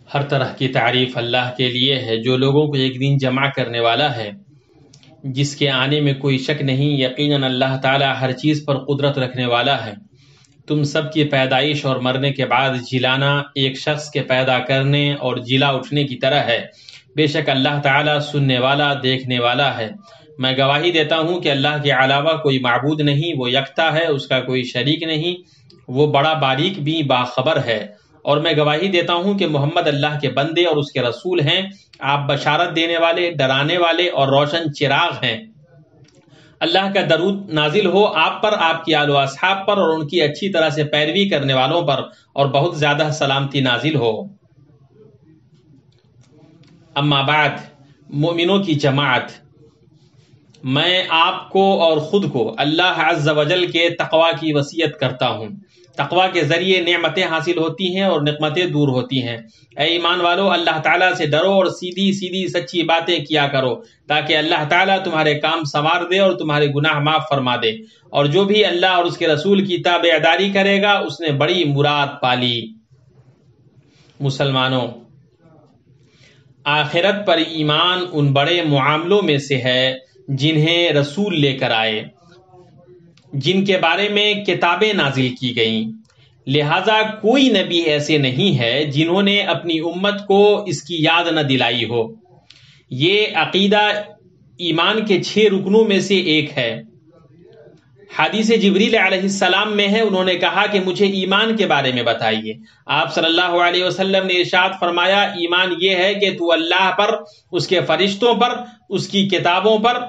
ہر طرح کی تعریف اللہ کے لیے ہے جو لوگوں کو ایک دن جمع کرنے والا ہے، جس کے آنے میں کوئی شک نہیں۔ یقیناً اللہ تعالیٰ ہر چیز پر قدرت رکھنے والا ہے۔ تم سب کی پیدائش اور مرنے کے بعد جلانا ایک شخص کے پیدا کرنے اور جلا اٹھنے کی طرح ہے۔ بے شک اللہ تعالیٰ سننے والا، دیکھنے والا ہے۔ میں گواہی دیتا ہوں کہ اللہ کے علاوہ کوئی معبود نہیں، وہ یکتا ہے، اس کا کوئی شریک نہیں، وہ بڑا باریک بھی باخبر ہے۔ اور میں گواہی دیتا ہوں کہ محمد اللہ کے بندے اور اس کے رسول ہیں۔ آپ بشارت دینے والے، ڈرانے والے اور روشن چراغ ہیں۔ اللہ کا درود نازل ہو آپ پر، آپ کی آل و اصحاب پر اور ان کی اچھی طرح سے پیروی کرنے والوں پر، اور بہت زیادہ سلامتی نازل ہو۔ اما بعد، مومنوں کی جماعت، میں آپ کو اور خود کو اللہ عز و جل کے تقوی کی وصیت کرتا ہوں۔ تقوی کے ذریعے نعمتیں حاصل ہوتی ہیں اور نقمتیں دور ہوتی ہیں۔ اے ایمان والو، اللہ تعالیٰ سے ڈرو اور سیدھی سیدھی سچی باتیں کیا کرو، تاکہ اللہ تعالیٰ تمہارے کام سنوار دے اور تمہارے گناہ معاف فرما دے۔ اور جو بھی اللہ اور اس کے رسول کی تابعداری کرے گا، اس نے بڑی مراد پالی۔ مسلمانوں، آخرت پر ایمان ان بڑے معاملوں میں سے ہے جنہیں رسول لے کر آئے، جن کے بارے میں کتابیں نازل کی گئیں۔ لہذا کوئی نبی ایسے نہیں ہے جنہوں نے اپنی امت کو اس کی یاد نہ دلائی ہو۔ یہ عقیدہ ایمان کے 6 رکنوں میں سے ایک ہے۔ حدیث جبریل علیہ السلام میں ہے، انہوں نے کہا کہ مجھے ایمان کے بارے میں بتائیے۔ آپ صلی اللہ علیہ وسلم نے ارشاد فرمایا، ایمان یہ ہے کہ تو اللہ پر، اس کے فرشتوں پر، اس کی کتابوں پر،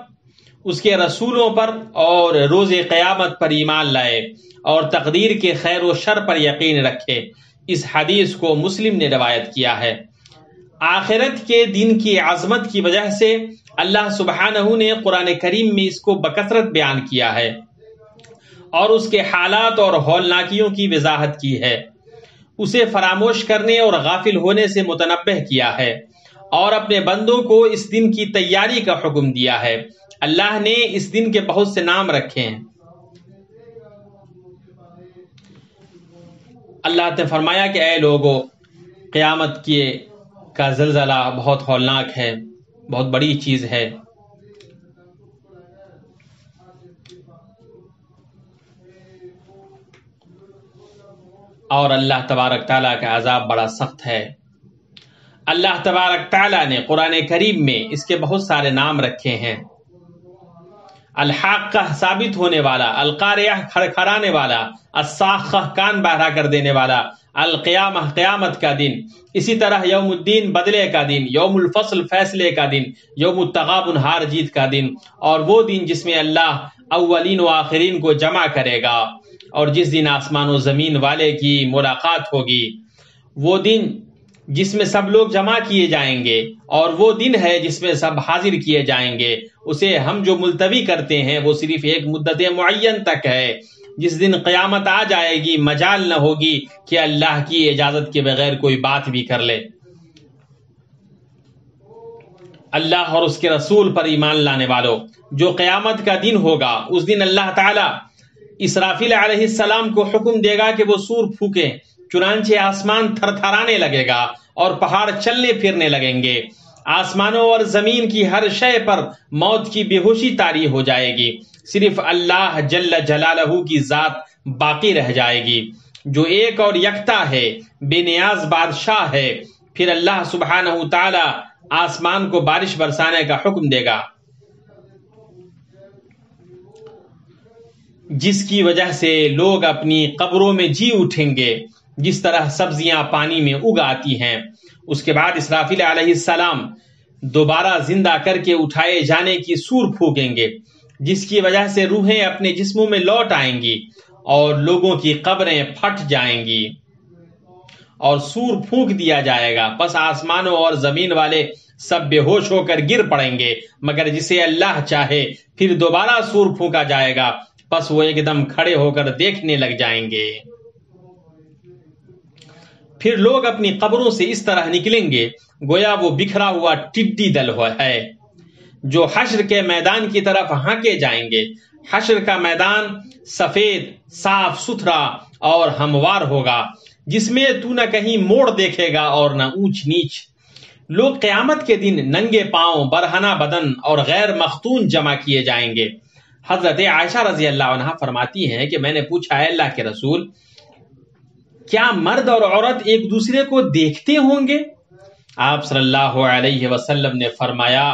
اس کے رسولوں پر اور روز قیامت پر ایمان لائے، اور تقدیر کے خیر و شر پر یقین رکھے۔ اس حدیث کو مسلم نے روایت کیا ہے۔ آخرت کے دن کی عظمت کی وجہ سے اللہ سبحانہ نے قرآن کریم میں اس کو بکثرت بیان کیا ہے اور اس کے حالات اور ہولناکیوں کی وضاحت کی ہے۔ اسے فراموش کرنے اور غافل ہونے سے متنبہ کیا ہے، اور اپنے بندوں کو اس دن کی تیاری کا حکم دیا ہے۔ اللہ نے اس دن کے بہت سے نام رکھے ہیں۔ اللہ نے فرمایا کہ اے لوگو، قیامت کا زلزلہ بہت ہولناک ہے، بہت بڑی چیز ہے۔ اور اللہ تبارک تعالیٰ کا عذاب بڑا سخت ہے۔ اللہ تبارک تعالیٰ نے قرآن کریم میں اس کے بہت سارے نام رکھے ہیں۔ الحاقہ ثابت ہونے والا، القاریہ کھڑکھڑانے والا، الصاخہ کان بہرا کر دینے والا، القیامہ قیامت کا دن، اسی طرح یوم الدین بدلے کا دن، یوم الفصل فیصلے کا دن، یوم التغابن ہار جیت کا دن، اور وہ دن جس میں اللہ اولین و آخرین کو جمع کرے گا، اور جس دن آسمان و زمین والے کی ملاقات ہوگی، وہ دن جس میں سب لوگ جمع کیے جائیں گے، اور وہ دن ہے جس میں سب حاضر کیے جائیں گے۔ اسے ہم جو ملتوی کرتے ہیں وہ صرف ایک مدت معین تک ہے۔ جس دن قیامت آ جائے گی، مجال نہ ہوگی کہ اللہ کی اجازت کے بغیر کوئی بات بھی کر لے۔ اللہ اور اس کے رسول پر ایمان لانے والوں، جو قیامت کا دن ہوگا، اس دن اللہ تعالیٰ اسرافیل علیہ السلام کو حکم دے گا کہ وہ سور پھونکیں، چنانچہ آسمان تھر تھرانے لگے گا اور پہاڑ چلنے پھرنے لگیں گے۔ آسمانوں اور زمین کی ہر شے پر موت کی بے ہوشی طاری ہو جائے گی، صرف اللہ جل جلالہ کی ذات باقی رہ جائے گی، جو ایک اور یکتا ہے، بے نیاز بادشاہ ہے۔ پھر اللہ سبحانہ تعالی آسمان کو بارش برسانے کا حکم دے گا، جس کی وجہ سے لوگ اپنی قبروں میں جی اٹھیں گے، جس طرح سبزیاں پانی میں اگ آتی ہیں۔ اس کے بعد اسرافیل علیہ السلام دوبارہ زندہ کر کے اٹھائے جانے کی سور پھونکیں گے، جس کی وجہ سے روحیں اپنے جسموں میں لوٹ آئیں گی اور لوگوں کی قبریں پھٹ جائیں گی، اور سور پھونک دیا جائے گا۔ پس آسمانوں اور زمین والے سب بے ہوش ہو کر گر پڑیں گے، مگر جسے اللہ چاہے۔ پھر دوبارہ سور پھونکا جائے گا، پس وہ ایک دم کھڑے ہو کر دیکھنے لگ جائیں گے۔ پھر لوگ اپنی قبروں سے اس طرح نکلیں گے گویا وہ بکھرا ہوا ٹڈی دل ہے، جو حشر کے میدان کی طرف ہانکے جائیں گے۔ حشر کا میدان سفید، صاف ستھرا اور ہموار ہوگا، جس میں تو نہ کہیں موڑ دیکھے گا اور نہ اونچ نیچ۔ لوگ قیامت کے دن ننگے پاؤں، برہنہ بدن اور غیر مختون جمع کیے جائیں گے۔ حضرت عائشہ رضی اللہ عنہا فرماتی ہیں کہ میں نے پوچھا، اے اللہ کے رسول، کیا مرد اور عورت ایک دوسرے کو دیکھتے ہوں گے؟ آپ صلی اللہ علیہ وسلم نے فرمایا،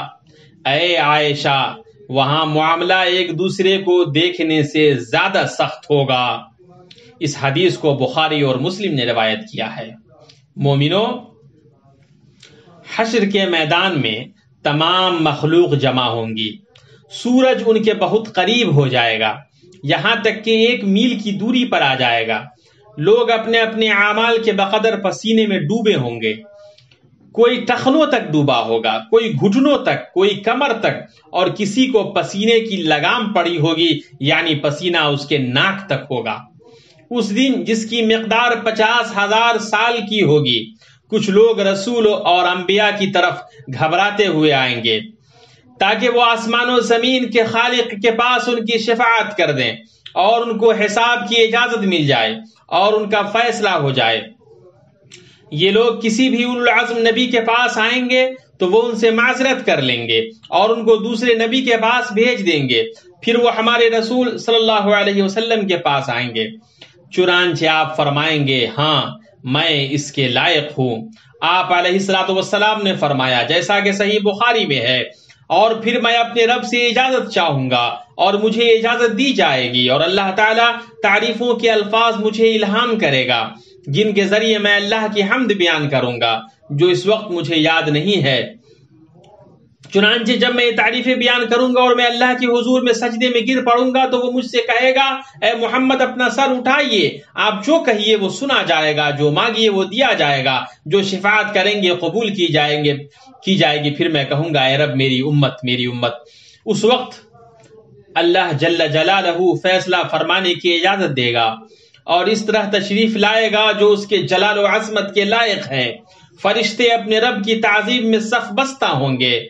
اے عائشہ، وہاں معاملہ ایک دوسرے کو دیکھنے سے زیادہ سخت ہوگا۔ اس حدیث کو بخاری اور مسلم نے روایت کیا ہے۔ مومنو، حشر کے میدان میں تمام مخلوق جمع ہوں گی۔ سورج ان کے بہت قریب ہو جائے گا، یہاں تک کہ 1 میل کی دوری پر آ جائے گا۔ لوگ اپنے اپنے اعمال کے بقدر پسینے میں ڈوبے ہوں گے۔ کوئی ٹخنوں تک ڈوبا ہوگا، کوئی گھٹنوں تک، کوئی کمر تک، اور کسی کو پسینے کی لگام پڑی ہوگی، یعنی پسینہ اس کے ناک تک ہوگا۔ اس دن جس کی مقدار 50,000 سال کی ہوگی، کچھ لوگ رسول اور انبیاء کی طرف گھبراتے ہوئے آئیں گے تاکہ وہ آسمان و زمین کے خالق کے پاس ان کی شفاعت کر دیں اور ان کو حساب کی اجازت مل جائے اور ان کا فیصلہ ہو جائے۔ یہ لوگ کسی بھی اولو العزم نبی کے پاس آئیں گے تو وہ ان سے معذرت کر لیں گے اور ان کو دوسرے نبی کے پاس بھیج دیں گے، پھر وہ ہمارے رسول صلی اللہ علیہ وسلم کے پاس آئیں گے۔ چنانچہ آپ فرمائیں گے، ہاں میں اس کے لائق ہوں۔ آپ علیہ الصلوۃ والسلام نے فرمایا، جیسا کہ صحیح بخاری میں ہے، اور پھر میں اپنے رب سے اجازت چاہوں گا اور مجھے اجازت دی جائے گی، اور اللہ تعالیٰ تعریفوں کے الفاظ مجھے الہام کرے گا جن کے ذریعے میں اللہ کی حمد بیان کروں گا جو اس وقت مجھے یاد نہیں ہے۔ چنانچہ جب میں یہ تعریفیں بیان کروں گا اور میں اللہ کے حضور میں سجدے میں گر پڑوں گا تو وہ مجھ سے کہے گا، اے محمد اپنا سر اٹھائیے، آپ جو کہیے وہ سنا جائے گا، جو مانگیے وہ دیا جائے گا، جو شفاعت کریں گے قبول کی جائے گی۔ پھر میں کہوں گا، اے رب میری امت میری امت۔ اس وقت اللہ جل جلالہ فیصلہ فرمانے کی اجازت دے گا اور اس طرح تشریف لائے گا جو اس کے جلال و عظمت کے لائق ہے۔ فرشتے اپنے رب کی تعظیم میں صف بستہ ہوں گے۔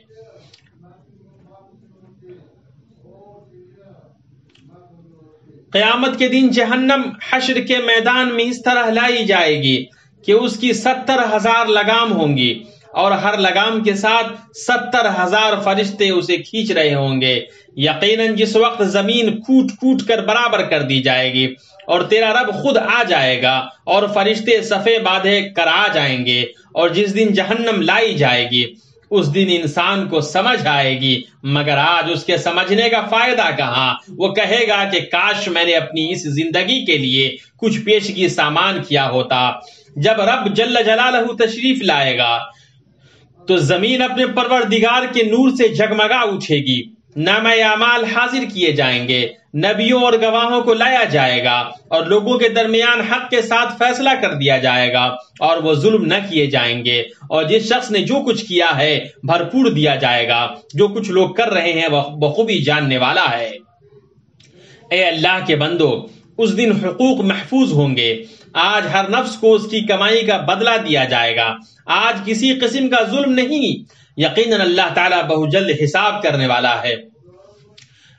قیامت کے دن جہنم حشر کے میدان میں اس طرح لائی جائے گی کہ اس کی 70,000 لگام ہوں گی اور ہر لگام کے ساتھ 70,000 فرشتے اسے کھینچ رہے ہوں گے۔ یقیناً جس وقت زمین کوٹ کوٹ کر برابر کر دی جائے گی اور تیرا رب خود آ جائے گا اور فرشتے صفے باندھے کر آ جائیں گے، اور جس دن جہنم لائی جائے گی اس دن انسان کو سمجھ آئے گی، مگر آج اس کے سمجھنے کا فائدہ کہاں؟ وہ کہے گا کہ کاش میں نے اپنی اس زندگی کے لیے کچھ پیشگی سامان کیا ہوتا۔ جب رب جل جلالہ تشریف لائے گا تو زمین اپنے پروردگار کے نور سے جگمگا اٹھے گی، نامہ اعمال حاضر کیے جائیں گے، نبیوں اور گواہوں کو لایا جائے گا اور لوگوں کے درمیان حق کے ساتھ فیصلہ کر دیا جائے گا اور وہ ظلم نہ کیے جائیں گے، اور جس شخص نے جو کچھ کیا ہے بھرپور دیا جائے گا۔ جو کچھ لوگ کر رہے ہیں وہ بخوبی جاننے والا ہے۔ اے اللہ کے بندو، اس دن حقوق محفوظ ہوں گے۔ آج ہر نفس کو اس کی کمائی کا بدلہ دیا جائے گا۔ آج کسی قسم کا ظلم نہیں، یقیناً اللہ تعالیٰ بہت جلد حساب کرنے والا ہے۔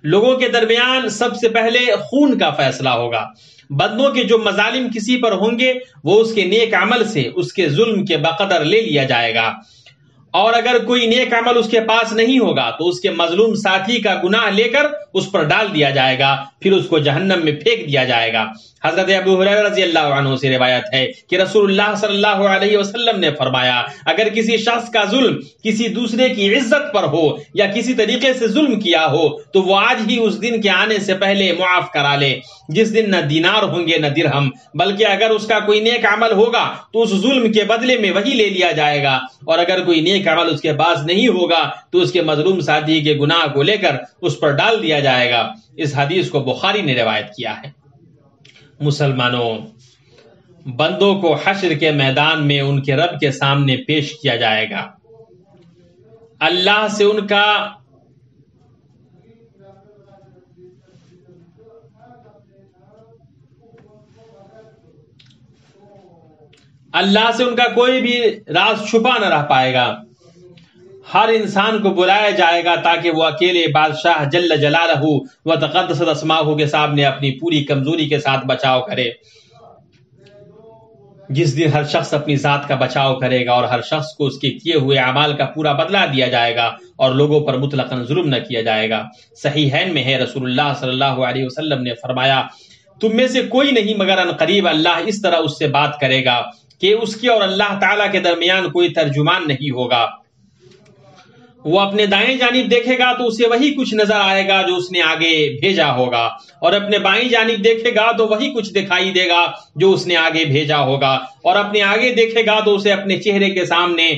لوگوں کے درمیان سب سے پہلے خون کا فیصلہ ہوگا۔ بندوں کے جو مظالم کسی پر ہوں گے وہ اس کے نیک عمل سے اس کے ظلم کے بقدر لے لیا جائے گا، اور اگر کوئی نیک عمل اس کے پاس نہیں ہوگا تو اس کے مظلوم ساتھی کا گناہ لے کر اس پر ڈال دیا جائے گا، پھر اس کو جہنم میں پھینک دیا جائے گا۔ حضرت ابو ہریرہ رضی اللہ عنہ سے روایت ہے کہ رسول اللہ صلی اللہ علیہ وسلم نے فرمایا، اگر کسی شخص کا ظلم کسی دوسرے کی عزت پر ہو یا کسی طریقے سے ظلم کیا ہو تو وہ آج ہی اس دن کے آنے سے پہلے معاف کرا لے، جس دن نہ دینار ہوں گے نہ درہم، بلکہ اگر اس کا کوئی نیک عمل ہوگا تو اس ظلم کے بدلے میں وہی لے لیا جائے گا، اور اگر کوئی نیک عمل اس کے پاس نہیں ہوگا تو اس کے مظلوم ساتھی کے گناہ کو لے کر اس پر ڈال دیا جائے گا۔ اس حدیث کو بخاری نے روایت کیا ہے۔ مسلمانوں، بندوں کو حشر کے میدان میں ان کے رب کے سامنے پیش کیا جائے گا۔ اللہ سے ان کا کوئی بھی راز چھپا نہ رہ پائے گا۔ ہر انسان کو بلایا جائے گا تاکہ وہ اکیلے بادشاہ جل جلالہ و تقدست اسماؤہ کے سامنے اپنی پوری کمزوری کے ساتھ بچاؤ کرے۔ جس دن ہر شخص اپنی ذات کا بچاؤ کرے گا اور ہر شخص کو اس کے کیے ہوئے اعمال کا پورا بدلہ دیا جائے گا اور لوگوں پر مطلقاً ظلم نہ کیا جائے گا۔ صحیحین میں ہے، رسول اللہ صلی اللہ علیہ وسلم نے فرمایا، تم میں سے کوئی نہیں مگر ان قریب اللہ اس طرح اس سے بات کرے گا کہ اس کے اور اللہ تعالیٰ کے درمیان کوئی ترجمان نہیں ہوگا۔ وہ اپنے دائیں جانب دیکھے گا تو اسے وہی کچھ نظر آئے گا جو اس نے آگے بھیجا ہوگا، اور اپنے بائیں جانب دیکھے گا تو وہی کچھ دکھائی دے گا جو اس نے آگے بھیجا ہوگا، اور اپنے آگے دیکھے گا تو اسے اپنے چہرے کے سامنے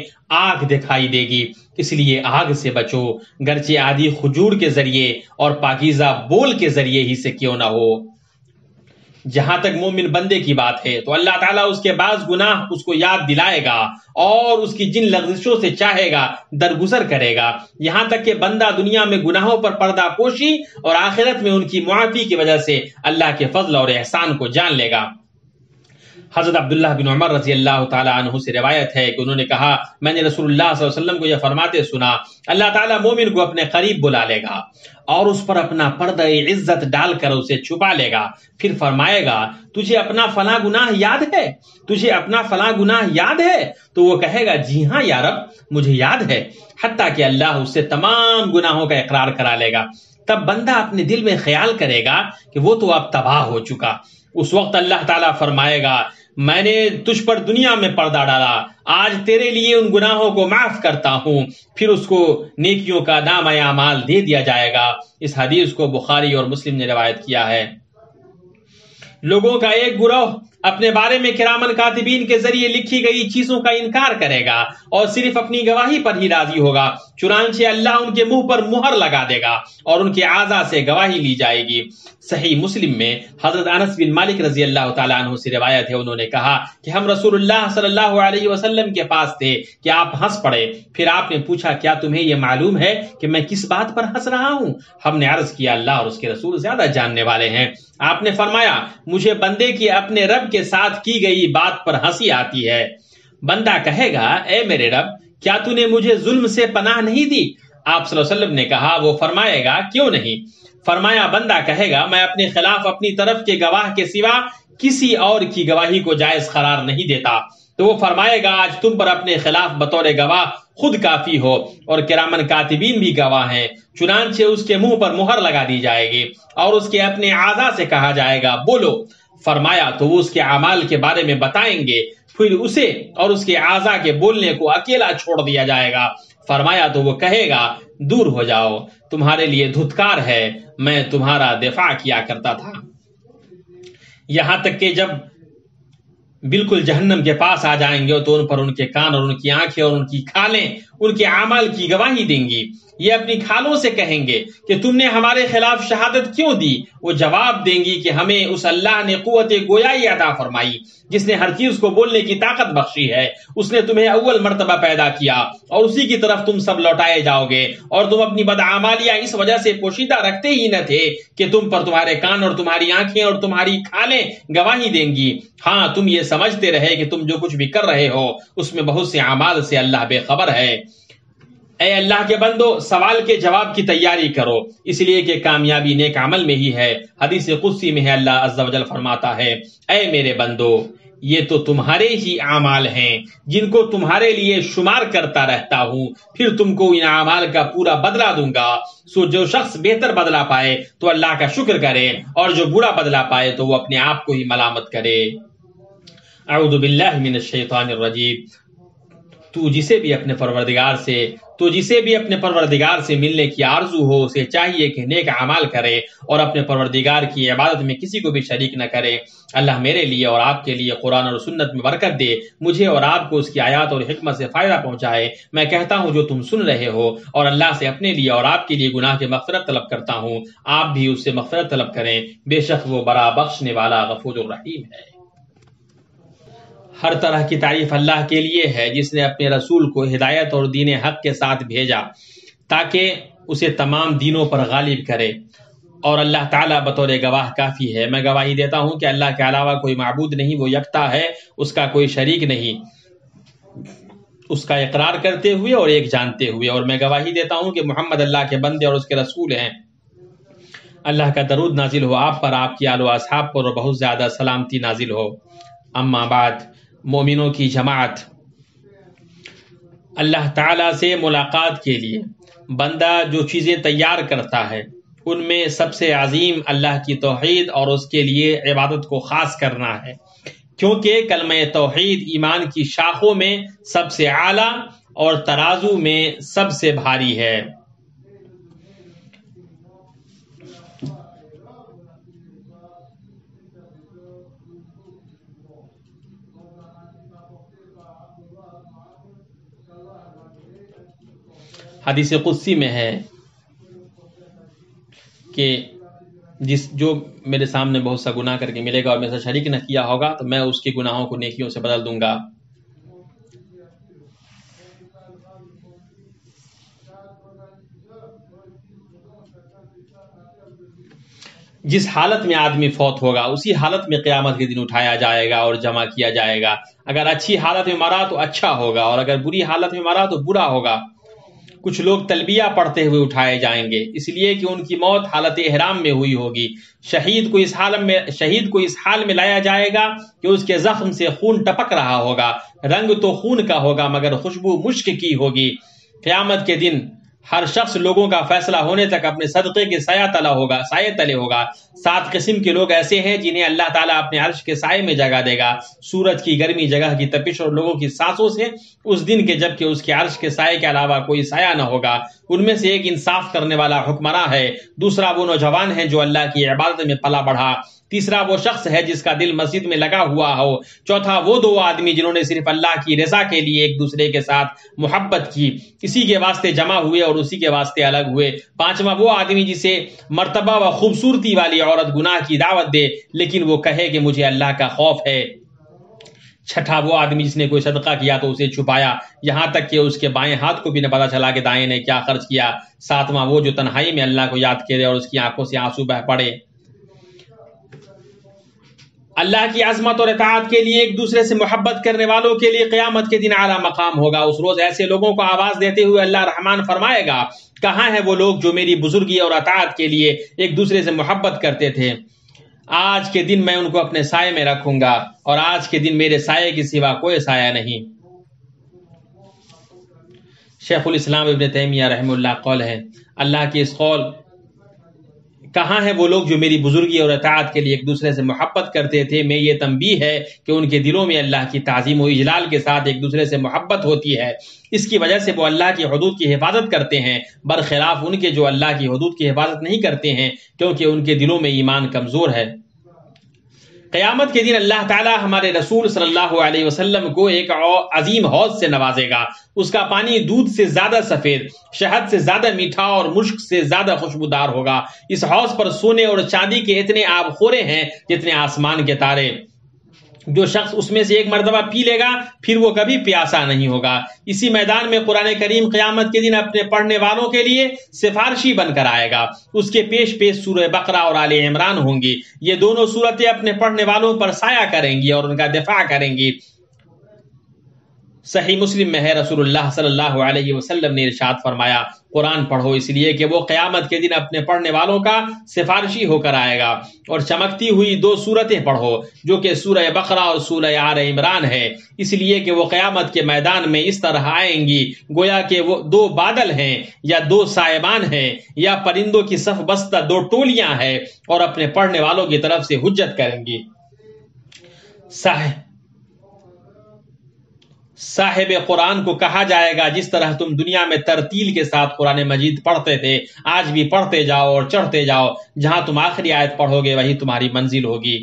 آگ دکھائی دے گی۔ اس لیے آگ سے بچو، گرچہ آدھی کھجور کے ذریعے اور پاکیزہ بول کے ذریعے ہی سے کیوں نہ ہو۔ جہاں تک مومن بندے کی بات ہے تو اللہ تعالیٰ اس کے بعض گناہ اس کو یاد دلائے گا اور اس کی جن لغزشوں سے چاہے گا درگزر کرے گا، یہاں تک کہ بندہ دنیا میں گناہوں پر پردہ پوشی اور آخرت میں ان کی معافی کی وجہ سے اللہ کے فضل اور احسان کو جان لے گا۔ حضرت عبداللہ بن عمر رضی اللہ تعالی عنہ سے روایت ہے کہ انہوں نے کہا، میں نے رسول اللہ صلی اللہ علیہ وسلم کو یہ فرماتے سنا، اللہ تعالیٰ مومن کو اپنے قریب بلا لے گا اور اس پر اپنا پردہ عزت ڈال کر اسے چھپا لے گا، پھر فرمائے گا، تجھے اپنا فلاں گناہ یاد ہے؟ تجھے اپنا فلاں گناہ یاد ہے؟ تو وہ کہے گا، جی ہاں یا رب، مجھے یاد ہے، حتیٰ کہ اللہ اس سے تمام گناہوں کا اقرار کرا لے گا۔ تب بندہ اپنے دل میں خیال کرے گا کہ وہ تو اب تباہ ہو چکا۔ اس وقت اللہ تعالیٰ فرمائے گا، میں نے تجھ پر دنیا میں پردہ ڈالا، آج تیرے لیے ان گناہوں کو معاف کرتا ہوں، پھر اس کو نیکیوں کا نامہ اعمال دے دیا جائے گا۔ اس حدیث کو بخاری اور مسلم نے روایت کیا ہے۔ لوگوں کا ایک گروہ اپنے بارے میں کرامن کاتبین کے ذریعے لکھی گئی چیزوں کا انکار کرے گا اور صرف اپنی گواہی پر ہی راضی ہوگا، چنانچہ اللہ ان کے منہ پر مہر لگا دے گا اور ان کے اعضاء سے گواہی لی جائے گی۔ صحیح مسلم میں حضرت انس بن مالک رضی اللہ تعالیٰ عنہ سے روایت ہے، انہوں نے کہا کہ ہم رسول اللہ صلی اللہ علیہ وسلم کے پاس تھے کہ آپ ہنس پڑے، پھر آپ نے پوچھا، کیا تمہیں یہ معلوم ہے کہ میں کس بات پر ہنس رہا ہوں؟ ہم نے عرض کیا، اللہ اور اس کے رسول زیادہ جاننے والے ہیں۔ آپ نے فرمایا، مجھے بندے کی اپنے رب کے ساتھ کی گئی بات پر ہنسی آتی ہے۔ بندہ کہے گا، اے میرے رب، کیا تو نے مجھے ظلم سے پناہ نہیں دی؟ آپ صلی اللہ علیہ وسلم نے کہا، وہ فرمائے گا، کیوں نہیں؟ فرمایا، بندہ کہے گا، میں اپنے خلاف اپنی طرف کے گواہ کے سوا کسی اور کی گواہی کو جائز قرار نہیں دیتا۔ تو وہ فرمائے گا، آج تم پر اپنے خلاف بطور گواہ خود کافی ہو اور کرامن کاتبین بھی گواہ ہیں، چنانچہ اس کے منہ پر مہر لگا دی جائے گی اور اس کے اپنے اعضاء سے کہا جائے گا، بولو۔ فرمایا تو وہ اس کے اعمال کے بارے میں بتائیں گے، پھر اسے اور اس کے اعضاء کے بولنے کو اکیلا چھوڑ دیا جائے گا۔ فرمایا تو وہ کہے گا، دور ہو جاؤ، تمہارے لیے دھتکار ہے، میں تمہارا دفاع کیا کرتا تھا۔ یہاں تک کہ جب بالکل جہنم کے پاس آ جائیں گے تو ان پر ان کے کان اور ان کی آنکھیں اور ان کی کھالیں ان کے اعمال کی گواہی دیں گی۔ یہ اپنی کھالوں سے کہیں گے کہ تم نے ہمارے خلاف شہادت کیوں دی؟ وہ جواب دیں گی کہ ہمیں اس اللہ نے قوت گویائی عطا فرمائی جس نے ہر چیز کو بولنے کی طاقت بخشی ہے۔ اس نے تمہیں اول مرتبہ پیدا کیا اور اسی کی طرف تم سب لوٹائے جاؤ گے، اور تم اپنی بدعمالیاں اس وجہ سے پوشیدہ رکھتے ہی نہ تھے کہ تم پر تمہارے کان اور تمہاری آنکھیں اور تمہاری کھالیں گواہی دیں گی۔ ہاں، تم یہ سمجھتے رہے کہ تم جو کچھ بھی کر رہے ہو اس میں بہت سے اعمال سے اللہ بے خبر ہے۔ اے اللہ کے بندو، سوال کے جواب کی تیاری کرو، اس لیے کہ کامیابی نیک عمل میں ہی ہے۔ حدیث قدسی میں ہے، اللہ عز و جل فرماتا ہے، اے میرے بندو، یہ تو تمہارے ہی اعمال ہیں جن کو تمہارے لیے شمار کرتا رہتا ہوں، پھر تم کو ان اعمال کا پورا بدلہ دوں گا۔ سو جو شخص بہتر بدلہ پائے تو اللہ کا شکر کرے، اور جو برا بدلہ پائے تو وہ اپنے آپ کو ہی ملامت کرے۔ اعوذ باللہ من الشیطان الرجیم۔ تو جسے بھی اپنے پروردگار سے ملنے کی آرزو ہو، اسے چاہیے کہ نیک اعمال کرے اور اپنے پروردگار کی عبادت میں کسی کو بھی شریک نہ کرے۔ اللہ میرے لیے اور آپ کے لیے قرآن اور سنت میں برکت دے، مجھے اور آپ کو اس کی آیات اور حکمت سے فائدہ پہنچائے۔ میں کہتا ہوں جو تم سن رہے ہو، اور اللہ سے اپنے لیے اور آپ کے لیے گناہ کی مغفرت طلب کرتا ہوں، آپ بھی اس سے مغفرت طلب کریں، بے شک وہ بڑا بخشنے والا غفور الرحیم ہے۔ ہر طرح کی تعریف اللہ کے لیے ہے جس نے اپنے رسول کو ہدایت اور دین حق کے ساتھ بھیجا تاکہ اسے تمام دینوں پر غالب کرے، اور اللہ تعالیٰ بطور گواہ کافی ہے۔ میں گواہی دیتا ہوں کہ اللہ کے علاوہ کوئی معبود نہیں، وہ یکتا ہے، اس کا کوئی شریک نہیں، اس کا اقرار کرتے ہوئے اور ایک جانتے ہوئے، اور میں گواہی دیتا ہوں کہ محمد اللہ کے بندے اور اس کے رسول ہیں۔ اللہ کا درود نازل ہو آپ پر، آپ کی آل و اصحاب پر، اور بہت زیادہ سلامتی نازل ہو۔ اما بعد، مومنوں کی جماعت اللہ تعالیٰ سے ملاقات کے لیے بندہ جو چیزیں تیار کرتا ہے ان میں سب سے عظیم اللہ کی توحید اور اس کے لیے عبادت کو خاص کرنا ہے، کیونکہ کلمہ توحید ایمان کی شاخوں میں سب سے اعلیٰ اور ترازو میں سب سے بھاری ہے۔ حدیث قدسی میں ہے کہ جو میرے سامنے بہت سا گناہ کر کے ملے گا اور میرے ساتھ شریک نہ کیا ہوگا تو میں اس کے گناہوں کو نیکیوں سے بدل دوں گا۔ جس حالت میں آدمی فوت ہوگا اسی حالت میں قیامت کے دن اٹھایا جائے گا اور جمع کیا جائے گا۔ اگر اچھی حالت میں مرا تو اچھا ہوگا اور اگر بری حالت میں مرا تو برا ہوگا۔ کچھ لوگ تلبیہ پڑھتے ہوئے اٹھائے جائیں گے، اس لیے کہ ان کی موت حالت احرام میں ہوئی ہوگی۔ شہید کو اس حال میں لایا جائے گا کہ اس کے زخم سے خون ٹپک رہا ہوگا، رنگ تو خون کا ہوگا مگر خوشبو مشک کی ہوگی۔ قیامت کے دن ہر شخص لوگوں کا فیصلہ ہونے تک اپنے صدقے کے سایہ تلے ہوگا۔ 7 قسم کے لوگ ایسے ہیں جنہیں اللہ تعالیٰ اپنے عرش کے سائے میں جگہ دے گا، سورج کی گرمی، جگہ کی تپش اور لوگوں کی سانسوں سے اس دن کے جب کہ اس کے عرش کے سائے کے علاوہ کوئی سایہ نہ ہوگا۔ ان میں سے ایک انصاف کرنے والا حکمراں ہے، دوسرا وہ نوجوان ہے جو اللہ کی عبادت میں پلا بڑھا، تیسرا وہ شخص ہے جس کا دل مسجد میں لگا ہوا ہو، چوتھا وہ 2 آدمی جنہوں نے صرف اللہ کی رضا کے لیے ایک دوسرے کے ساتھ محبت کی، اسی کے واسطے جمع ہوئے اور اسی کے واسطے الگ ہوئے، پانچواں وہ آدمی جسے مرتبہ و خوبصورتی والی عورت گناہ کی دعوت دے لیکن وہ کہے کہ مجھے اللہ کا خوف ہے، چھٹا وہ آدمی جس نے کوئی صدقہ کیا تو اسے چھپایا یہاں تک کہ اس کے بائیں ہاتھ کو بھی نہ پتا چلا کہ دائیں نے کیا خرچ کیا، ساتواں وہ جو تنہائی میں اللہ کو یاد کرے اور اس کی آنکھوں سے آنسو بہ پڑے۔ اللہ کی عظمت اور اطاعت کے لیے ایک دوسرے سے محبت کرنے والوں کے لیے قیامت کے دن اعلیٰ مقام ہوگا۔ اس روز ایسے لوگوں کو آواز دیتے ہوئے اللہ رحمان فرمائے گا، کہاں ہیں وہ لوگ جو میری بزرگی اور اطاعت کے لیے ایک دوسرے سے محبت کرتے تھے؟ آج کے دن میں ان کو اپنے سائے میں رکھوں گا اور آج کے دن میرے سائے کے سوا کوئی سایہ نہیں۔ شیخ الاسلام ابن تیمیہ رحمہ اللہ قول ہے، اللہ کے اس قول کہاں ہیں وہ لوگ جو میری بزرگی اور اطاعت کے لیے ایک دوسرے سے محبت کرتے تھے، میں یہ تنبیہ ہے کہ ان کے دلوں میں اللہ کی تعظیم و اجلال کے ساتھ ایک دوسرے سے محبت ہوتی ہے، اس کی وجہ سے وہ اللہ کی حدود کی حفاظت کرتے ہیں، برخلاف ان کے جو اللہ کی حدود کی حفاظت نہیں کرتے ہیں کیونکہ ان کے دلوں میں ایمان کمزور ہے۔ قیامت کے دن اللہ تعالی ہمارے رسول صلی اللہ علیہ وسلم کو ایک عظیم حوض سے نوازے گا، اس کا پانی دودھ سے زیادہ سفید، شہد سے زیادہ میٹھا اور مشک سے زیادہ خوشبودار ہوگا۔ اس حوض پر سونے اور چاندی کے اتنے آب خورے ہیں جتنے آسمان کے تارے۔ جو شخص اس میں سے ایک مرتبہ پی لے گا پھر وہ کبھی پیاسا نہیں ہوگا۔ اسی میدان میں قرآن کریم قیامت کے دن اپنے پڑھنے والوں کے لیے سفارشی بن کر آئے گا، اس کے پیش سورہ بقرہ اور آل عمران ہوں گی، یہ دونوں سورتیں اپنے پڑھنے والوں پر سایہ کریں گی اور ان کا دفاع کریں گی۔ صحیح مسلم میں ہے، رسول اللہ صلی اللہ علیہ وسلم نے ارشاد فرمایا، قرآن پڑھو اس لیے کہ وہ قیامت کے دن اپنے پڑھنے والوں کا سفارشی ہو کر آئے گا، اور چمکتی ہوئی 2 سورتیں پڑھو جو کہ سورہ بقرہ اور سورہ آل عمران ہے، اس لیے کہ وہ قیامت کے میدان میں اس طرح آئیں گی گویا کہ وہ 2 بادل ہیں یا 2 سائبان ہیں یا پرندوں کی صف بستہ 2 ٹولیاں ہیں، اور اپنے پڑھنے والوں کی طرف سے حجت کریں گی۔ صاحب قرآن کو کہا جائے گا، جس طرح تم دنیا میں ترتیل کے ساتھ قرآن مجید پڑھتے تھے آج بھی پڑھتے جاؤ اور چڑھتے جاؤ، جہاں تم آخری آیت پڑھو گے وہی تمہاری منزل ہوگی۔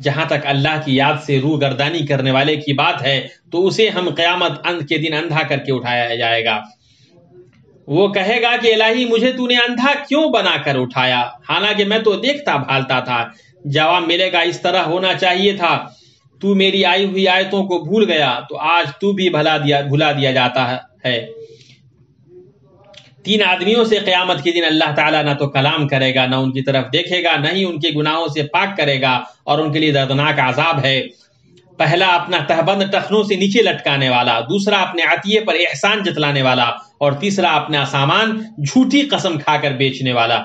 جہاں تک اللہ کی یاد سے روح گردانی کرنے والے کی بات ہے تو اسے ہم قیامت کے دن اندھا کر کے اٹھایا جائے گا۔ وہ کہے گا کہ الہی مجھے تو نے اندھا کیوں بنا کر اٹھایا، حالانکہ میں تو دیکھتا بھالتا تھا۔ جواب ملے گا، اس طرح ہونا چاہیے تھا، تو میری آئی ہوئی آیتوں کو بھول گیا تو آج تو بھی بھلا دیا جاتا ہے۔ 3 آدمیوں سے قیامت کے دن اللہ تعالیٰ نہ تو کلام کرے گا، نہ ان کی طرف دیکھے گا، نہ ہی ان کے گناہوں سے پاک کرے گا، اور ان کے لیے دردناک عذاب ہے۔ پہلا اپنا تہبند ٹخنوں سے نیچے لٹکانے والا، دوسرا اپنے عطیے پر احسان جتلانے والا، اور تیسرا اپنا سامان جھوٹی قسم کھا کر بیچنے والا۔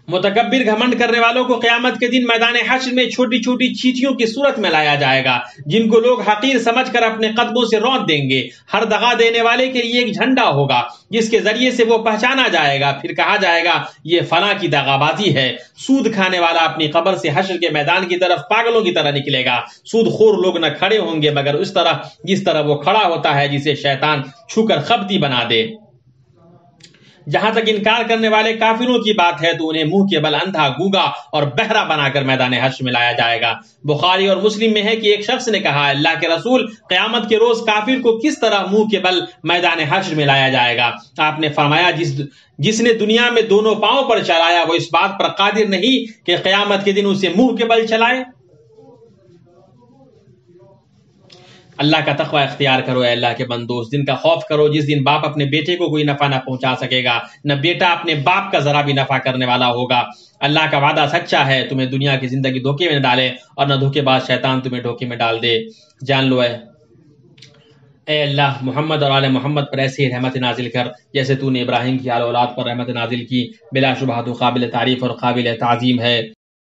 متکبر گھمنڈ کرنے والوں کو قیامت کے دن میدان حشر میں چھوٹی چھوٹی چیٹیوں کی صورت میں لایا جائے گا، جن کو لوگ حقیر سمجھ کر اپنے قدموں سے رونت دیں گے۔ ہر دغا دینے والے کے لیے ایک جھنڈا ہوگا جس کے ذریعے سے وہ پہچانا جائے گا، پھر کہا جائے گا یہ فلاں کی دغا بازی ہے۔ سود کھانے والا اپنی قبر سے حشر کے میدان کی طرف پاگلوں کی طرح نکلے گا۔ سود خور لوگ نہ کھڑے ہوں گے مگر اس طرح جس طرح وہ کھڑا ہوتا ہے جسے شیطان چھو کر خبتی بنا دے۔ جہاں تک انکار کرنے والے کافروں کی بات ہے تو انہیں منہ کے بل اندھا، گونگا اور بہرا بنا کر میدان حشر میں لایا جائے گا۔ بخاری اور مسلم میں ہے کہ ایک شخص نے کہا، اللہ کے رسول، قیامت کے روز کافر کو کس طرح منہ کے بل میدان حشر میں لایا جائے گا؟ آپ نے فرمایا، جس نے دنیا میں دونوں پاؤں پر چلایا وہ اس بات پر قادر نہیں کہ قیامت کے دن اسے منہ کے بل چلائے۔ اللہ کا تقوی اختیار کرو اے اللہ کے بندو، اس دن کا خوف کرو جس دن باپ اپنے بیٹے کو کوئی نفع نہ پہنچا سکے گا، نہ بیٹا اپنے باپ کا ذرا بھی نفع کرنے والا ہوگا۔ اللہ کا وعدہ سچا ہے، تمہیں دنیا کی زندگی دھوکے میں نہ ڈالے اور نہ دھوکے باز شیطان تمہیں دھوکے میں ڈال دے۔ جان لو اے اللہ، محمد اور آل محمد پر ایسی رحمت نازل کر جیسے تو نے ابراہیم کی آل اولاد پر رحمت نازل کی۔ بلا شبہ تو قابل تعریف اور قابل تعظیم ہے۔